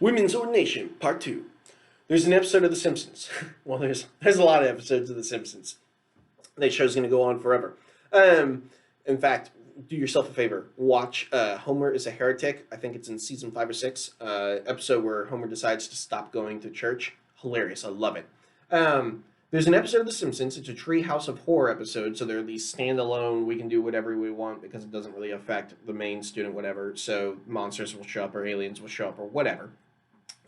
Women's Ordination, Part 2. There's an episode of The Simpsons. Well, there's a lot of episodes of The Simpsons. That show's going to go on forever. In fact, do yourself a favor. Watch Homer is a Heretic. I think it's in season 5 or 6. Episode where Homer decides to stop going to church. Hilarious. I love it. There's an episode of The Simpsons. It's a Treehouse of Horror episode, so they're these standalone, we can do whatever we want because it doesn't really affect the main student, whatever. So monsters will show up or aliens will show up or whatever.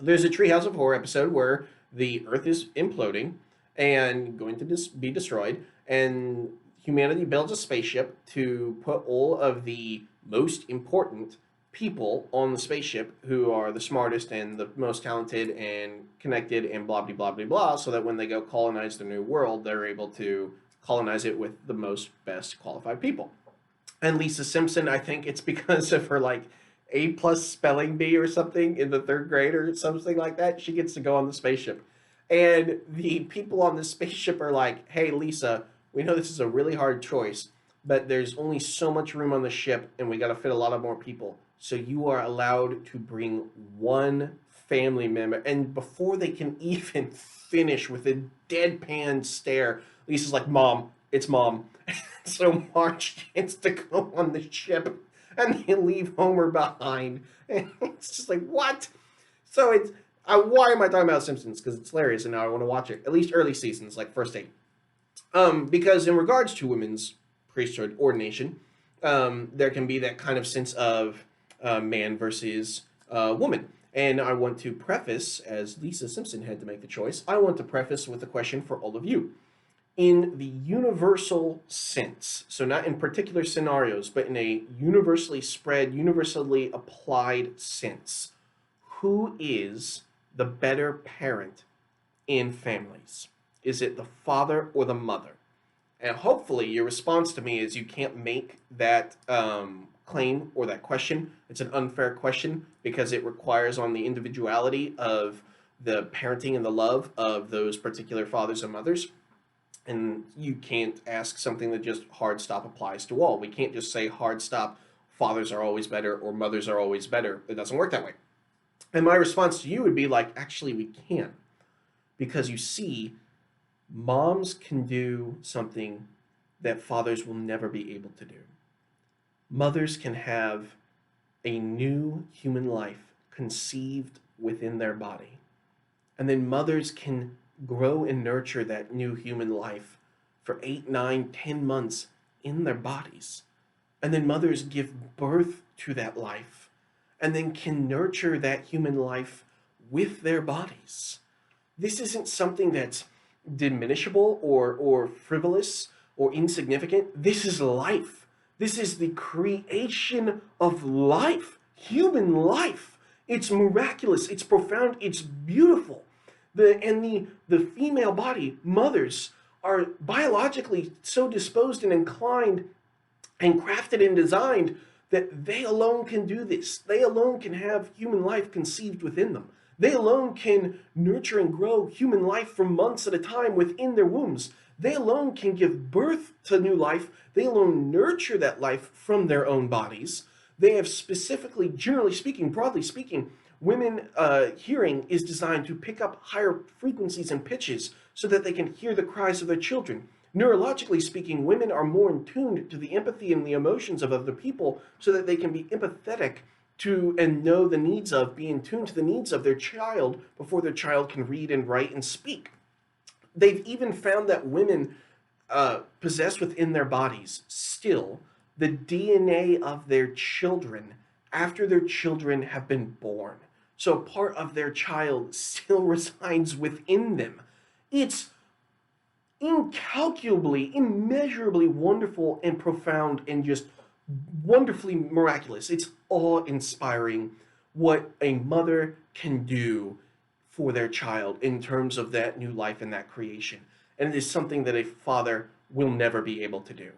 There's a Treehouse of Horror episode where the Earth is imploding and going to be destroyed, and humanity builds a spaceship to put all of the most important people on the spaceship who are the smartest and the most talented and connected and blah blah blah blah blah, so that when they go colonize the new world, they're able to colonize it with the most best qualified people. And Lisa Simpson, I think it's because of her like A plus spelling bee or something in the third grade or something like that. She gets to go on the spaceship. And the people on the spaceship are like, hey, Lisa, we know this is a really hard choice, but there's only so much room on the ship and we got to fit a lot of more people. So you are allowed to bring one family member. And before they can even finish with a deadpan stare, Lisa's like, Mom, it's Mom. So Marge gets to go on the ship and they leave Homer behind. And it's just like, what? So it's, why am I talking about Simpsons? Because it's hilarious and now I want to watch it. At least early seasons, like first 8. Because in regards to women's priesthood ordination, there can be that kind of sense of man versus woman. And I want to preface, as Lisa Simpson had to make the choice, I want to preface with a question for all of you. In the universal sense, so not in particular scenarios, but in a universally spread, universally applied sense, who is the better parent in families? Is it the father or the mother? And hopefully your response to me is you can't make that claim or that question. It's an unfair question because it requires on the individuality of the parenting and the love of those particular fathers and mothers. And you can't ask something that just hard stop applies to all. We can't just say hard stop, fathers are always better or mothers are always better. It doesn't work that way. And my response to you would be like, actually, we can. Because you see, moms can do something that fathers will never be able to do. Mothers can have a new human life conceived within their body. And then mothers can grow and nurture that new human life for 8, 9, 10 months in their bodies. And then mothers give birth to that life and then can nurture that human life with their bodies. This isn't something that's diminishable or frivolous or insignificant. This is life. This is the creation of life, human life. It's miraculous, it's profound, it's beautiful. The female body, mothers, are biologically so disposed and inclined and crafted and designed that they alone can do this. They alone can have human life conceived within them. They alone can nurture and grow human life for months at a time within their wombs. They alone can give birth to new life. They alone nurture that life from their own bodies. They have specifically, generally speaking, broadly speaking, women hearing is designed to pick up higher frequencies and pitches so that they can hear the cries of their children. Neurologically speaking, women are more in tune to the empathy and the emotions of other people so that they can be empathetic to and know the needs of, be in tune to the needs of their child before their child can read and write and speak. They've even found that women possess within their bodies still the DNA of their children after their children have been born. So part of their child still resides within them. It's incalculably, immeasurably wonderful and profound and just wonderfully miraculous. It's awe-inspiring what a mother can do for their child in terms of that new life and that creation. And it is something that a father will never be able to do.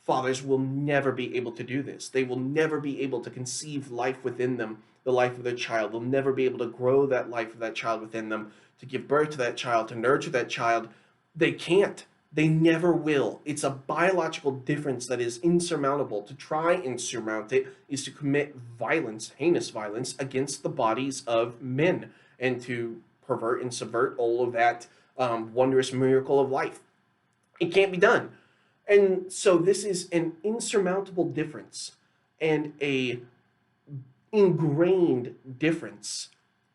Fathers will never be able to do this. They will never be able to conceive life within them, the life of their child. They'll never be able to grow that life of that child within them, to give birth to that child, to nurture that child. They can't. They never will. It's a biological difference that is insurmountable. To try and surmount it is to commit violence, heinous violence, against the bodies of men and to pervert and subvert all of that wondrous miracle of life. It can't be done. And so this is an insurmountable difference and a ingrained difference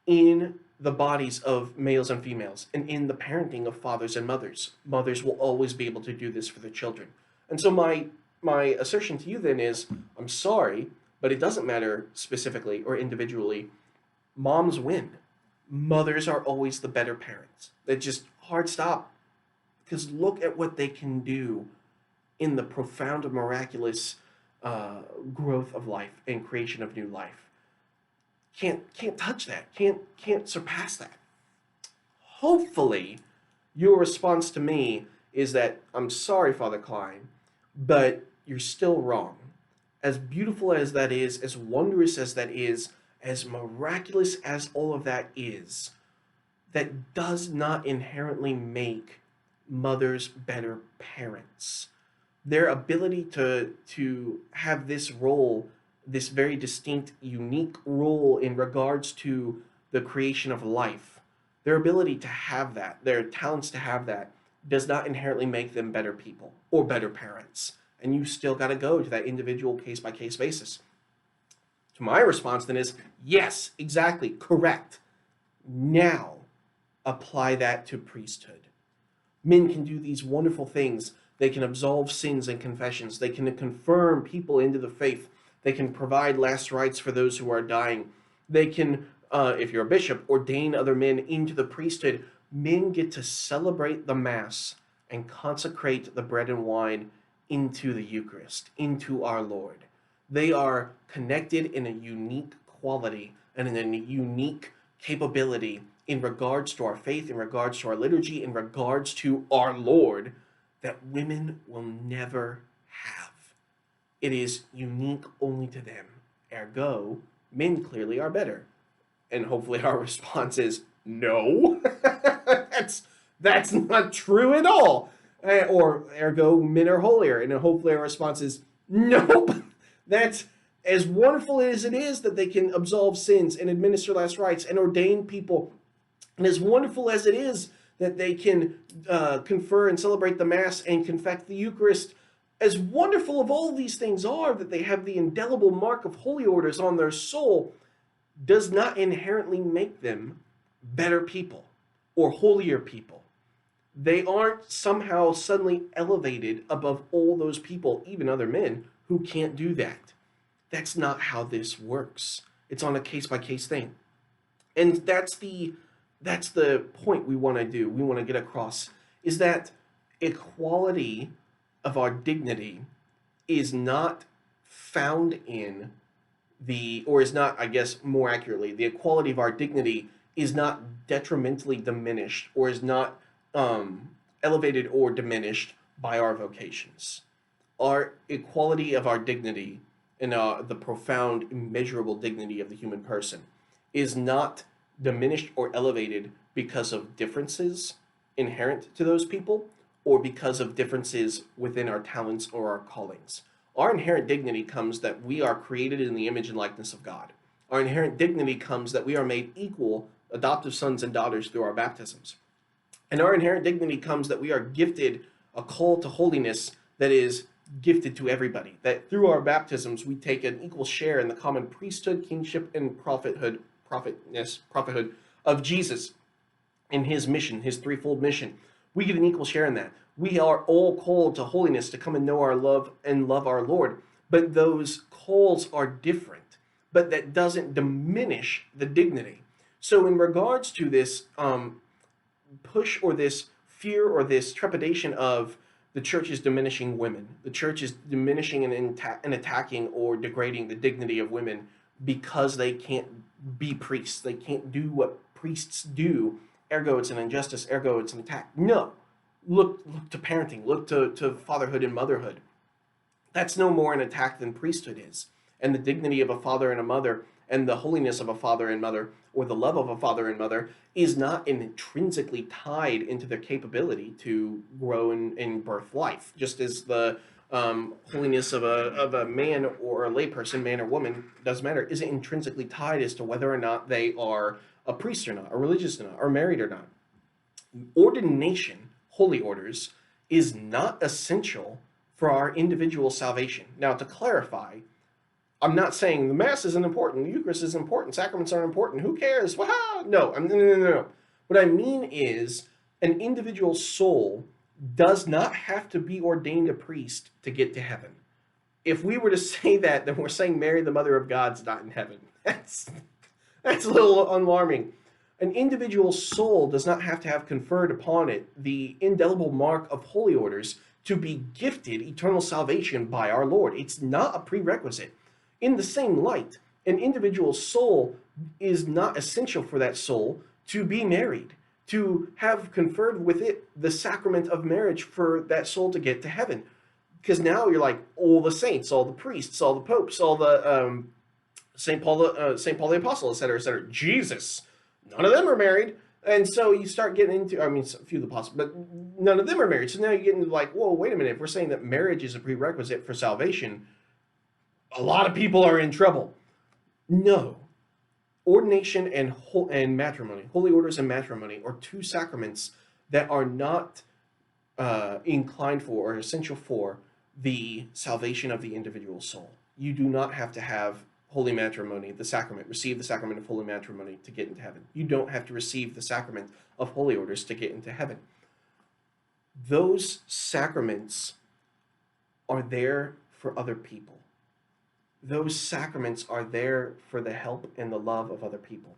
in the bodies of males and females and in the parenting of fathers and mothers. Mothers will always be able to do this for their children. And so my assertion to you then is, I'm sorry, but it doesn't matter specifically or individually. Moms win. Mothers are always the better parents. They just hard stop. Because look at what they can do in the profound and miraculous growth of life and creation of new life. Can't touch that. Can't surpass that. Hopefully, your response to me is that I'm sorry, Father Klein, but you're still wrong. As beautiful as that is, as wondrous as that is, as miraculous as all of that is, that does not inherently make mothers better parents. Their ability to have this role, this very distinct, unique role in regards to the creation of life, their ability to have that, their talents to have that, does not inherently make them better people or better parents. And you still got to go to that individual case by case basis. So my response then is, yes, exactly, correct. Now apply that to priesthood. Men can do these wonderful things. They can absolve sins and confessions. They can confirm people into the faith. They can provide last rites for those who are dying. They can, if you're a bishop, ordain other men into the priesthood. Men get to celebrate the Mass and consecrate the bread and wine into the Eucharist, into our Lord. They are connected in a unique quality and in a unique capability in regards to our faith, in regards to our liturgy, in regards to our Lord, that women will never have. It is unique only to them. Ergo, men clearly are better. And hopefully our response is, no, that's not true at all. Or ergo, men are holier. And hopefully our response is, nope, that's as wonderful as it is that they can absolve sins and administer last rites and ordain people. And as wonderful as it is that they can confer and celebrate the Mass and confect the Eucharist, as wonderful of all these things are that they have the indelible mark of holy orders on their soul, does not inherently make them better people or holier people. They aren't somehow suddenly elevated above all those people, even other men, who can't do that. That's not how this works. It's on a case-by-case thing. And that's the point we want to do, we want to get across, is that equality of our dignity is not found in or is not, I guess more accurately, the equality of our dignity is not detrimentally diminished or is not elevated or diminished by our vocations. Our equality of our dignity and the profound, immeasurable dignity of the human person is not diminished or elevated because of differences inherent to those people or because of differences within our talents or our callings. Our inherent dignity comes that we are created in the image and likeness of God. Our inherent dignity comes that we are made equal, adoptive sons and daughters through our baptisms. And our inherent dignity comes that we are gifted a call to holiness that is gifted to everybody. That through our baptisms we take an equal share in the common priesthood, kingship, and prophethood of Jesus in his mission, his threefold mission. We get an equal share in that. We are all called to holiness, to come and know our love and love our Lord. But those calls are different. But that doesn't diminish the dignity. So in regards to this push or this fear or this trepidation of the church is diminishing women, the church is diminishing and attacking or degrading the dignity of women because they can't be priests. They can't do what priests do. Ergo, it's an injustice. Ergo, it's an attack. No. Look to parenting. Look to fatherhood and motherhood. That's no more an attack than priesthood is. And the dignity of a father and a mother And the holiness of a father and mother, or the love of a father and mother, is not intrinsically tied into their capability to grow and birth life. Just as the holiness of a man or a layperson, man or woman, doesn't matter, isn't intrinsically tied as to whether or not they are a priest or not, or religious or not, or married or not. Ordination, holy orders, is not essential for our individual salvation. Now, to clarify, I'm not saying the Mass isn't important, the Eucharist is important, sacraments aren't important, who cares? Wow! No, no. What I mean is, an individual soul does not have to be ordained a priest to get to heaven. If we were to say that, then we're saying Mary, the Mother of God's not in heaven. That's a little alarming. An individual soul does not have to have conferred upon it the indelible mark of holy orders to be gifted eternal salvation by our Lord. It's not a prerequisite. In the same light, an individual soul is not essential for that soul to be married, to have conferred with it the sacrament of marriage for that soul to get to heaven. Because now you're like, all the saints, all the priests, all the popes, all the St. Paul the Apostle, etc., etc. Jesus, none of them are married. And so you start getting into, I mean, a few of the apostles, but none of them are married. So now you get into like, whoa, wait a minute. If we're saying that marriage is a prerequisite for salvation, a lot of people are in trouble. No. Ordination and matrimony, holy orders and matrimony, are two sacraments that are not inclined for or essential for the salvation of the individual soul. You do not have to have holy matrimony, the sacrament, receive the sacrament of holy matrimony to get into heaven. You don't have to receive the sacrament of holy orders to get into heaven. Those sacraments are there for other people. Those sacraments are there for the help and the love of other people.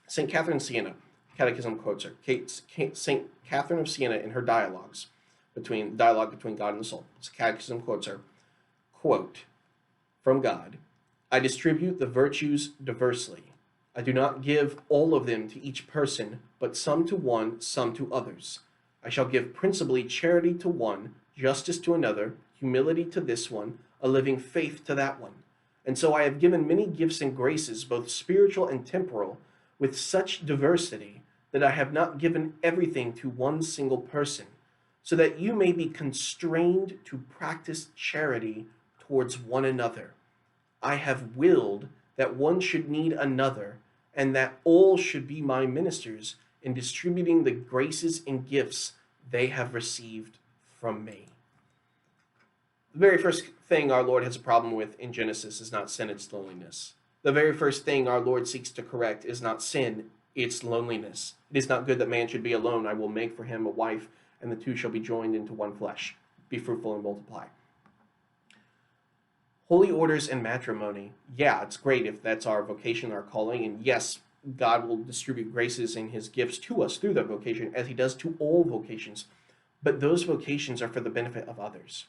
St. Catherine of Siena, Catechism quotes her. St. Catherine of Siena, in her dialogue between God and the soul, Catechism quotes her, quote, "From God, I distribute the virtues diversely. I do not give all of them to each person, but some to one, some to others. I shall give principally charity to one, justice to another, humility to this one, a living faith to that one. And so I have given many gifts and graces, both spiritual and temporal, with such diversity that I have not given everything to one single person, so that you may be constrained to practice charity towards one another. I have willed that one should need another, and that all should be my ministers in distributing the graces and gifts they have received from me." The very first thing our Lord has a problem with in Genesis is not sin, it's loneliness. The very first thing our Lord seeks to correct is not sin, it's loneliness. It is not good that man should be alone. I will make for him a wife, and the two shall be joined into one flesh. Be fruitful and multiply. Holy orders and matrimony, yeah, it's great if that's our vocation, our calling, and yes, God will distribute graces and his gifts to us through that vocation, as he does to all vocations. But those vocations are for the benefit of others.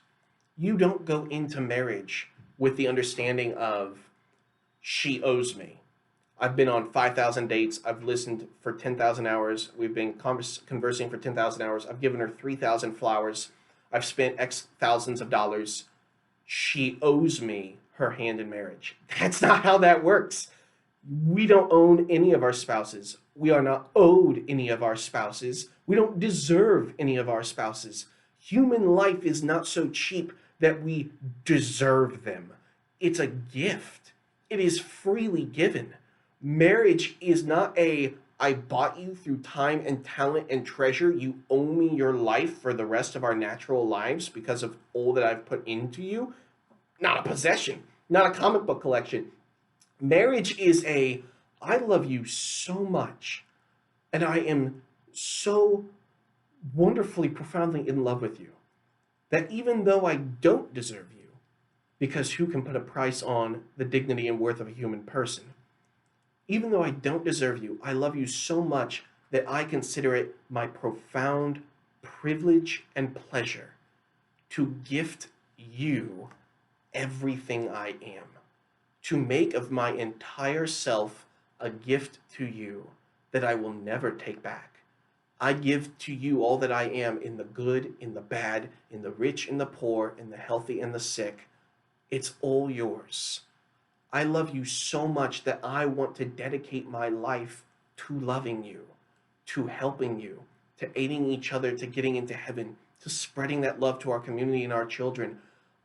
You don't go into marriage with the understanding of, she owes me. I've been on 5,000 dates. I've listened for 10,000 hours. We've been conversing for 10,000 hours. I've given her 3,000 flowers. I've spent X thousands of dollars. She owes me her hand in marriage. That's not how that works. We don't own any of our spouses. We are not owed any of our spouses. We don't deserve any of our spouses. Human life is not so cheap that we deserve them. It's a gift. It is freely given. Marriage is not a, I bought you through time and talent and treasure. You owe me your life for the rest of our natural lives because of all that I've put into you. Not a possession, not a comic book collection. Marriage is a, I love you so much, and I am so wonderfully, profoundly in love with you, that even though I don't deserve you, because who can put a price on the dignity and worth of a human person? Even though I don't deserve you, I love you so much that I consider it my profound privilege and pleasure to gift you everything I am, to make of my entire self a gift to you that I will never take back. I give to you all that I am, in the good, in the bad, in the rich, in the poor, in the healthy, and the sick. It's all yours. I love you so much that I want to dedicate my life to loving you, to helping you, to aiding each other, to getting into heaven, to spreading that love to our community and our children.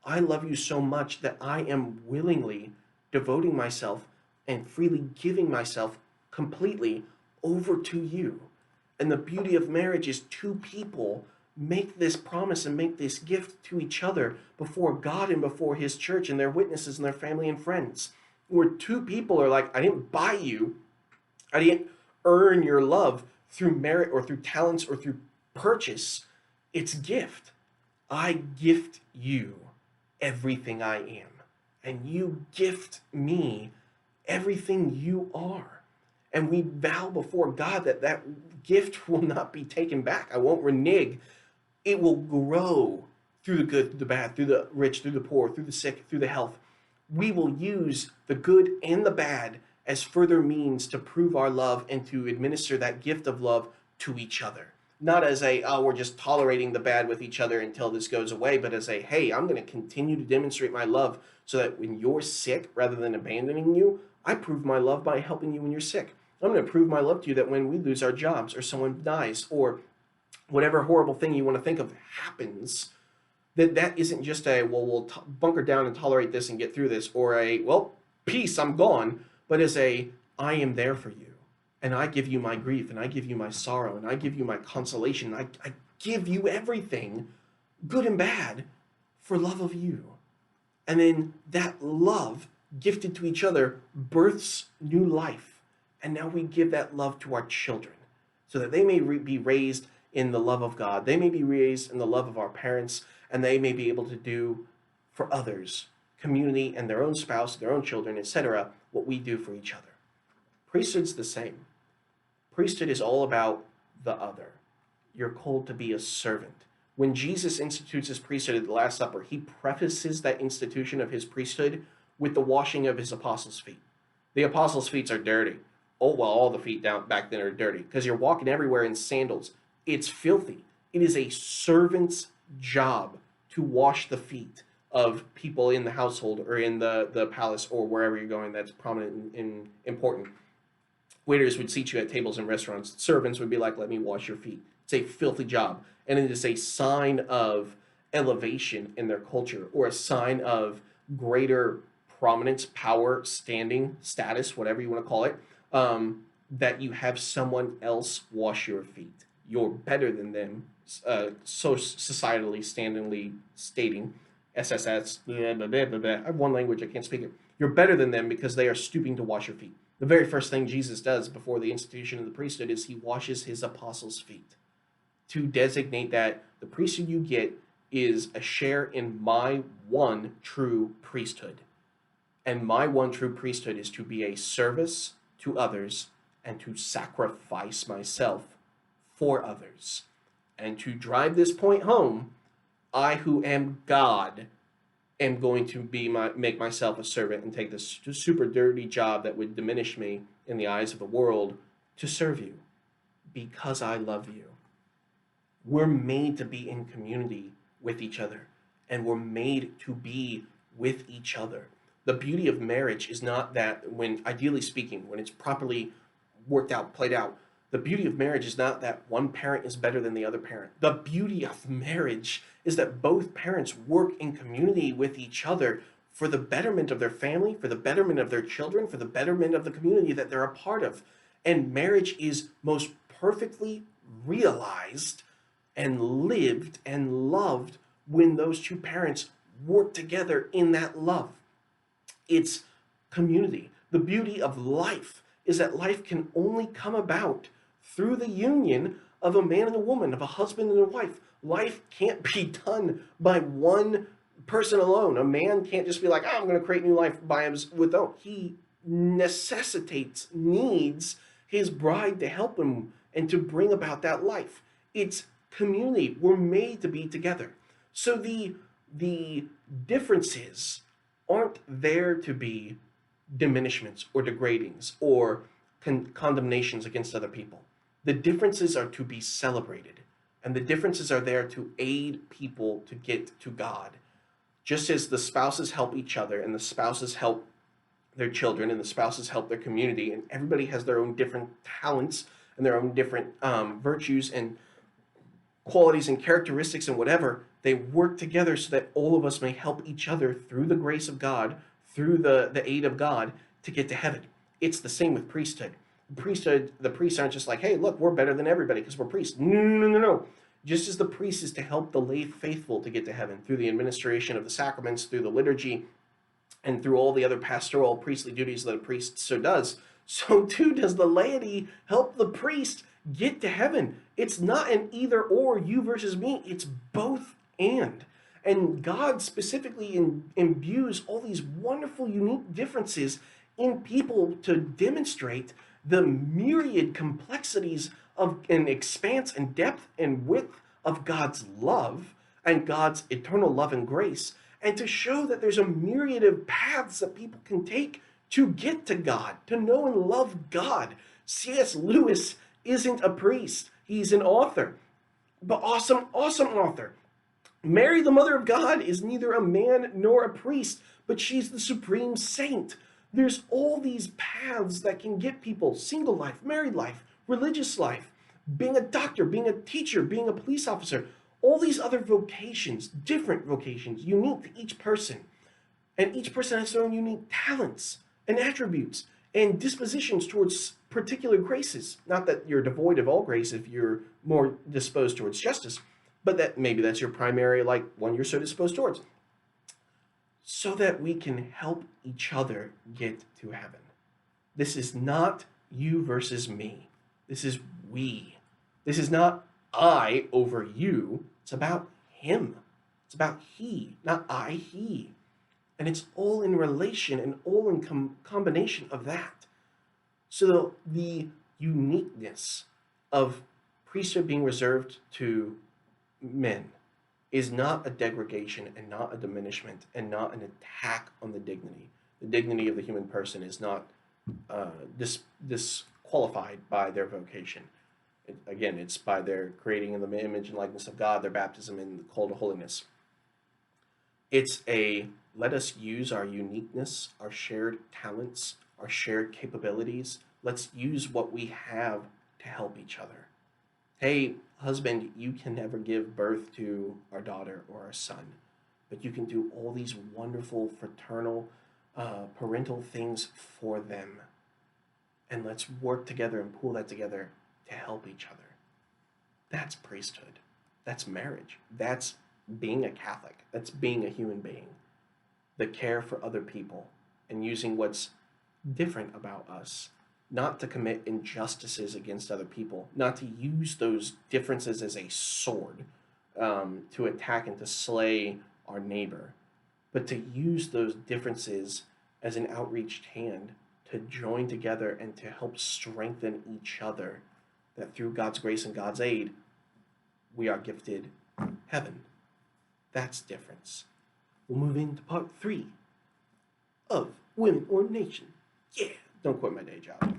I love you so much that I am willingly devoting myself and freely giving myself completely over to you. And the beauty of marriage is two people make this promise and make this gift to each other before God and before his church and their witnesses and their family and friends. Where two people are like, I didn't buy you, I didn't earn your love through merit or through talents or through purchase. It's gift. I gift you everything I am, and you gift me everything you are. And we vow before God that that gift will not be taken back. I won't renege. It will grow through the good, through the bad, through the rich, through the poor, through the sick, through the health. We will use the good and the bad as further means to prove our love and to administer that gift of love to each other. Not as a, oh, we're just tolerating the bad with each other until this goes away, but as a, hey, I'm going to continue to demonstrate my love so that when you're sick, rather than abandoning you, I prove my love by helping you when you're sick. I'm going to prove my love to you that when we lose our jobs or someone dies or whatever horrible thing you want to think of happens, that isn't just a, well, we'll bunker down and tolerate this and get through this, or a, well, peace, I'm gone, but as a, I am there for you. And I give you my grief, and I give you my sorrow, and I give you my consolation. I give you everything, good and bad, for love of you. And then that love gifted to each other births new life. And now we give that love to our children so that they may be raised in the love of God. They may be raised in the love of our parents, and they may be able to do for others, community and their own spouse, their own children, etc., what we do for each other. Priesthood's the same. Priesthood is all about the other. You're called to be a servant. When Jesus institutes his priesthood at the Last Supper, he prefaces that institution of his priesthood with the washing of his apostles' feet. The apostles' feet are dirty. Oh, well, all the feet down back then are dirty because you're walking everywhere in sandals. It's filthy. It is a servant's job to wash the feet of people in the household or in the palace or wherever you're going that's prominent and important. Waiters would seat you at tables in restaurants. Servants would be like, let me wash your feet. It's a filthy job. And it is a sign of elevation in their culture or a sign of greater prominence, power, standing, status, whatever you want to call it, that you have someone else wash your feet. You're better than them, so societally, standingly stating, SSS, blah, blah, blah, blah, blah. I have one language, I can't speak it. You're better than them because they are stooping to wash your feet. The very first thing Jesus does before the institution of the priesthood is he washes his apostles' feet to designate that the priesthood you get is a share in my one true priesthood. And my one true priesthood is to be a service to others and to sacrifice myself for others. And to drive this point home, I who am God am going to make myself a servant and take this super dirty job that would diminish me in the eyes of the world to serve you because I love you. We're made to be in community with each other, and we're made to be with each other. The beauty of marriage is not that when, ideally speaking, when it's properly worked out, played out, the beauty of marriage is not that one parent is better than the other parent. The beauty of marriage is that both parents work in community with each other for the betterment of their family, for the betterment of their children, for the betterment of the community that they're a part of. And marriage is most perfectly realized and lived and loved when those two parents work together in that love. It's community. The beauty of life is that life can only come about through the union of a man and a woman, of a husband and a wife. Life can't be done by one person alone. A man can't just be like, oh, I'm going to create new life by himself. He necessitates, needs his bride to help him and to bring about that life. It's community. We're made to be together. So the differences aren't there to be diminishments or degradings or condemnations against other people. The differences are to be celebrated, and the differences are there to aid people to get to God. Just as the spouses help each other and the spouses help their children, and the spouses help their community, and everybody has their own different talents and their own different virtues and qualities and characteristics and whatever. They work together so that all of us may help each other through the grace of God, through the aid of God, to get to heaven. It's the same with priesthood. Priesthood, the priests aren't just like, hey, look, we're better than everybody because we're priests. No, no, no, no, no. Just as the priest is to help the lay faithful to get to heaven through the administration of the sacraments, through the liturgy, and through all the other pastoral priestly duties that a priest so does, so too does the laity help the priest get to heaven. It's not an either or, you versus me, it's both and. And God specifically imbues all these wonderful, unique differences in people to demonstrate the myriad complexities of an expanse and depth and width of God's love and God's eternal love and grace, and to show that there's a myriad of paths that people can take to get to God, to know and love God. C.S. Lewis isn't a priest, he's an author, but awesome, awesome author. Mary, the Mother of God, is neither a man nor a priest, but she's the supreme saint. There's all these paths that can get people: single life, married life, religious life, being a doctor, being a teacher, being a police officer, all these other vocations, different vocations, unique to each person. And each person has their own unique talents and attributes and dispositions towards particular graces. Not that you're devoid of all grace if you're more disposed towards justice, but that maybe that's your primary, like, one you're so disposed towards. So that we can help each other get to heaven. This is not you versus me. This is we. This is not I over you. It's about him. It's about he, not I, he. And it's all in relation and all in combination of that. So the uniqueness of priesthood being reserved to men is not a degradation and not a diminishment and not an attack on the dignity. The dignity of the human person is not disqualified by their vocation. Again, it's by their creating in the image and likeness of God, their baptism and the call to holiness. It's a let us use our uniqueness, our shared talents, our shared capabilities. Let's use what we have to help each other. Hey, husband, you can never give birth to our daughter or our son, but you can do all these wonderful fraternal, parental things for them. And let's work together and pull that together to help each other. That's priesthood. That's marriage. That's being a Catholic. That's being a human being. The care for other people and using what's different about us, not to commit injustices against other people, not to use those differences as a sword to attack and to slay our neighbor, but to use those differences as an outreached hand to join together and to help strengthen each other, that through God's grace and God's aid, we are gifted heaven. That's difference. We'll move into part 3 of Women or Nation. Yeah, don't quit my day job.